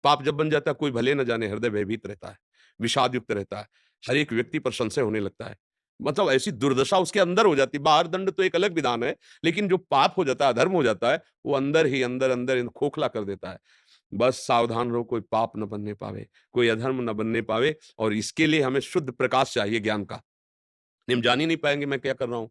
पाप जब बन जाता है, कोई भले न जाने हृदय भयभीत रहता है, विषाद युक्त रहता है, हर एक व्यक्ति पर संशय होने लगता है। मतलब ऐसी दुर्दशा उसके अंदर हो जाती है, बाहर दंड तो एक अलग विधान है, लेकिन जो पाप हो जाता है, अधर्म हो जाता है, वो अंदर ही अंदर खोखला कर देता है। बस सावधान रहो, कोई पाप न बनने पावे, कोई अधर्म न बनने पावे, और इसके लिए हमें शुद्ध प्रकाश चाहिए ज्ञान का। नहीं, हम जान ही नहीं पाएँगे मैं क्या कर रहा हूँ।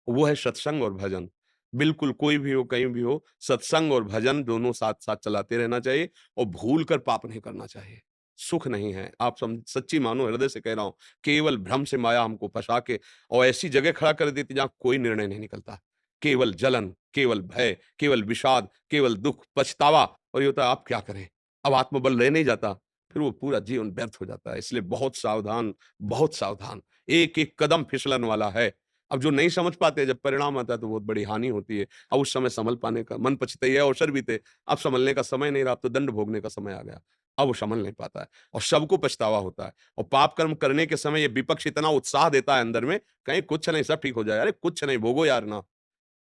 वो है सत्संग और भजन। बिल्कुल कोई भी हो, कहीं भी हो, सत्संग और भजन दोनों साथ-साथ चलाते रहना चाहिए और भूल कर पाप नहीं करना चाहिए। सुख नहीं है, आप सच्ची मानो, हृदय से कह रहा हूँ, केवल भ्रम से माया हमको फँसा के और ऐसी जगह खड़ा कर देती जहाँ कोई निर्णय नहीं निकलता। केवल जलन, केवल भय, केवल विषाद, केवल दुःख, पछतावा, और ये होता है आप क्या करें? अब आत्मबल रह नहीं जाता, फिर वो पूरा जीवन व्यर्थ हो जाता है। इसलिए बहुत सावधान, बहुत सावधान। एक-एक कदम फिसलन वाला है। अब जो नहीं समझ पाते, जब परिणाम आता है तो बहुत बड़ी हानि होती है। अब उस समय संभल पाने का मन पछतैया अवसर बीते, अब संभलने का समय नहीं रहा, अब तो दंड भोगने का समय आ गया। अब वो संभल नहीं पाता है और सबको पछतावा होता है। और पाप कर्म करने के समय ये विपक्ष इतना उत्साह देता है अंदर में, कहीं कुछ नहीं, सब ठीक हो जाए। अरे कुछ नहीं, भोगो यार ना।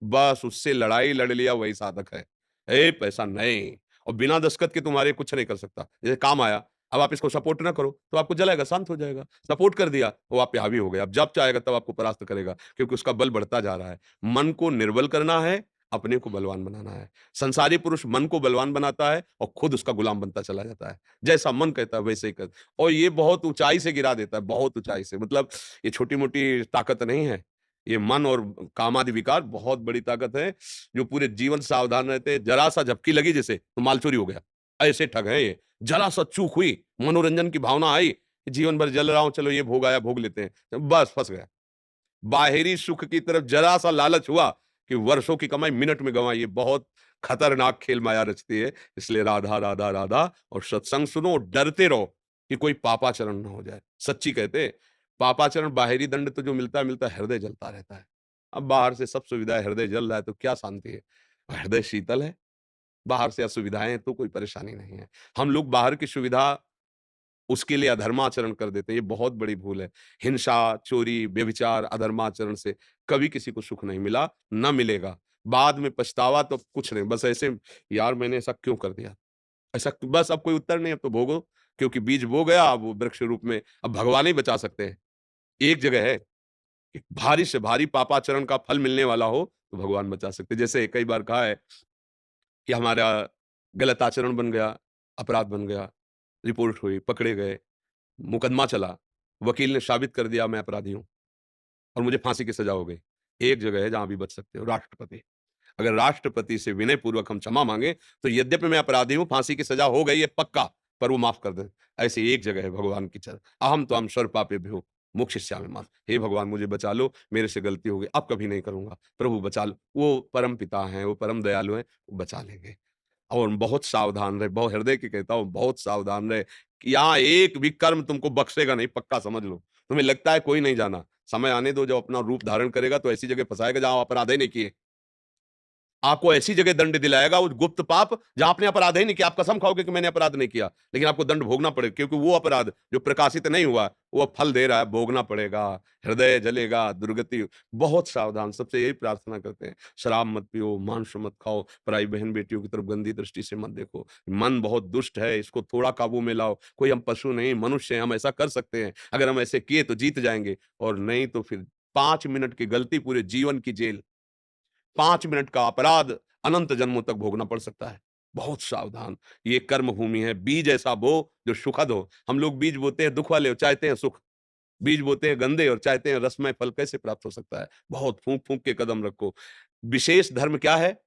बस उससे लड़ाई लड़ लिया वही साधक है। ए पैसा नहीं, और बिना दस्तखत के तुम्हारे कुछ नहीं कर सकता। जैसे काम आया, अब आप इसको सपोर्ट ना करो तो आपको जलाएगा, शांत हो जाएगा। सपोर्ट कर दिया, वो आप पे हावी हो गया। अब जब चाहेगा तब आपको परास्त करेगा, क्योंकि उसका बल बढ़ता जा रहा है। मन को निर्बल करना है, अपने को बलवान बनाना है। संसारी पुरुष मन को बलवान बनाता है और खुद उसका गुलाम बनता चला जाता है। जैसा मन कहता है वैसे ही कर, और ये बहुत ऊँचाई से गिरा देता है, बहुत ऊँचाई से। मतलब ये छोटी-मोटी ताकत नहीं है। ये मन और कामादि विकार बहुत बड़ी ताकत है, जो पूरे जीवन सावधान रहते हैं। जरा सा झपकी लगी जैसे, तो माल चोरी हो गया। ऐसे ठग हैं ये। जरा सा चूक हुई, मनोरंजन की भावना आई, जीवन भर जल रहा हूँ, चलो ये भोग आया, भोग लेते हैं, बस फँस गया। बाहिरी सुख की तरफ जरा सा लालच हुआ कि वर्षों की कमाई मिनट में गंवाई। ये बहुत खतरनाक खेल माया रचती है। इसलिए राधा, राधा, राधा, और सत्संग सुनो, डरते रहो कि कोई पापाचरण ना हो जाए। सच्ची कहते हैं, पापाचरण बाहरी दंड तो जो मिलता है मिलता है, हृदय जलता रहता है। अब बाहर से सब सुविधाएं, हृदय जल रहा है तो क्या शांति है? हृदय शीतल है, बाहर से असुविधाएं हैं तो कोई परेशानी नहीं है। हम लोग बाहर की सुविधा उसके लिए अधर्माचरण कर देते हैं, ये बहुत बड़ी भूल है। हिंसा, चोरी, व्यभिचार, अधर्माचरण से कभी किसी को सुख नहीं मिला, ना मिलेगा। बाद में पछतावा तो कुछ नहीं, बस ऐसे, यार मैंने ऐसा क्यों कर दिया? ऐसा बस, अब कोई उत्तर नहीं, अब तो भोगो, क्योंकि बीज बो गया, अब वो वृक्ष रूप में अब भगवान ही बचा सकते हैं। एक जगह है कि भारी से भारी पापाचरण का फल मिलने वाला हो, तो भगवान बचा सकते हैं। जैसे कई बार कहा है कि हमारा गलत आचरण बन गया, अपराध बन गया, रिपोर्ट हुई, पकड़े गए, मुकदमा चला, वकील ने साबित कर दिया मैं अपराधी हूँ और मुझे फांसी की सजा हो गई। एक जगह है जहाँ भी बच सकते हो, राष्ट्रपति। अगर राष्ट्रपति से विनय पूर्वक हम क्षमा मांगे, तो यद्यपि मैं अपराधी हूँ, फांसी की सजा हो गई है पक्का, पर वो माफ कर दे। ऐसी एक जगह है भगवान की चरण, अहम त्वां सर्वपापेभ्यो मोक्षयिष्यामि मां। हे भगवान मुझे बचा लो, मेरे से गलती हो गई, अब कभी नहीं करूंगा, प्रभु बचा लो। वो परम पिता हैं, वो परम दयालु हैं, वो बचा लेंगे। और बहुत सावधान रहे, बहुत हृदय की कहता हूँ, बहुत सावधान रहे कि यहाँ एक भी कर्म तुमको बख्शेगा नहीं, पक्का समझ लो। तुम्हें लगता है कोई नहीं जाना, समय आने दो, जब अपना रूप धारण करेगा तो ऐसी जगह फंसाएगा जहाँ अपराध ही नहीं किए। आपको ऐसी जगह दंड दिलाएगा, वो गुप्त पाप, जहां आपने अपराध ही नहीं किया। आप कसम खाओगे कि मैंने अपराध नहीं किया, लेकिन आपको दंड भोगना पड़ेगा, क्योंकि वो अपराध जो प्रकाशित नहीं हुआ, वो अब फल दे रहा है, भोगना पड़ेगा। हृदय जलेगा, दुर्गति। बहुत सावधान, सबसे यही प्रार्थना करते हैं, शराब मत पियो, मांस मत खाओ, पराई बहन बेटियों की तरफ गंदी दृष्टि से मत देखो। मन बहुत दुष्ट है, इसको थोड़ा काबू में लाओ। कोई हम पशु नहीं, मनुष्य हैं, हम ऐसा कर सकते हैं। अगर हम ऐसे किए तो जीत जाएंगे, और नहीं तो फिर 5 मिनट की गलती पूरे जीवन की जेल, 5 मिनट का अपराध अनंत जन्मों तक भोगना पड़ सकता है। बहुत सावधान, ये कर्म भूमि है। बीज ऐसा बो जो सुखद हो। हम लोग बीज बोते हैं दुःख वाले और चाहते हैं सुख। बीज बोते हैं गंदे और चाहते हैं रसमय फल, कैसे प्राप्त हो सकता है? बहुत फूँक-फूँक के कदम रखो। विशेष धर्म क्या है?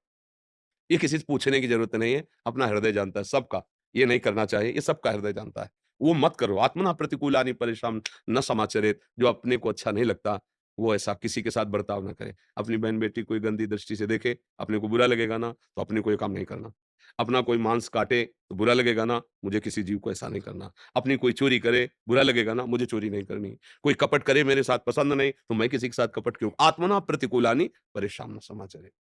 ये किसी से पूछने की ज़रूरत नहीं है, अपना हृदय जानता है सबका। ये नहीं करना चाहिए, ये सबका हृदय जानता है। वो मत करो, आत्मनः प्रतिकूलानि परेषां न समाचरेत्। जो अपने को अच्छा नहीं लगता, वो ऐसा किसी के साथ बर्ताव ना करे। अपनी बहन-बेटी कोई गंदी दृष्टि से देखे, अपने को बुरा लगेगा ना, तो अपने को ये काम नहीं करना। अपना कोई मांस काटे, तो बुरा लगेगा ना, मुझे किसी जीव को ऐसा नहीं करना। अपनी कोई चोरी करे, बुरा लगेगा ना, मुझे चोरी नहीं करनी। कोई कपट करे, मेरे साथ पसंद नहीं, तो मैं किसी के साथ कपट क्यों? आत्मनः प्रतिकूलानि परेषां न समाचरेत्।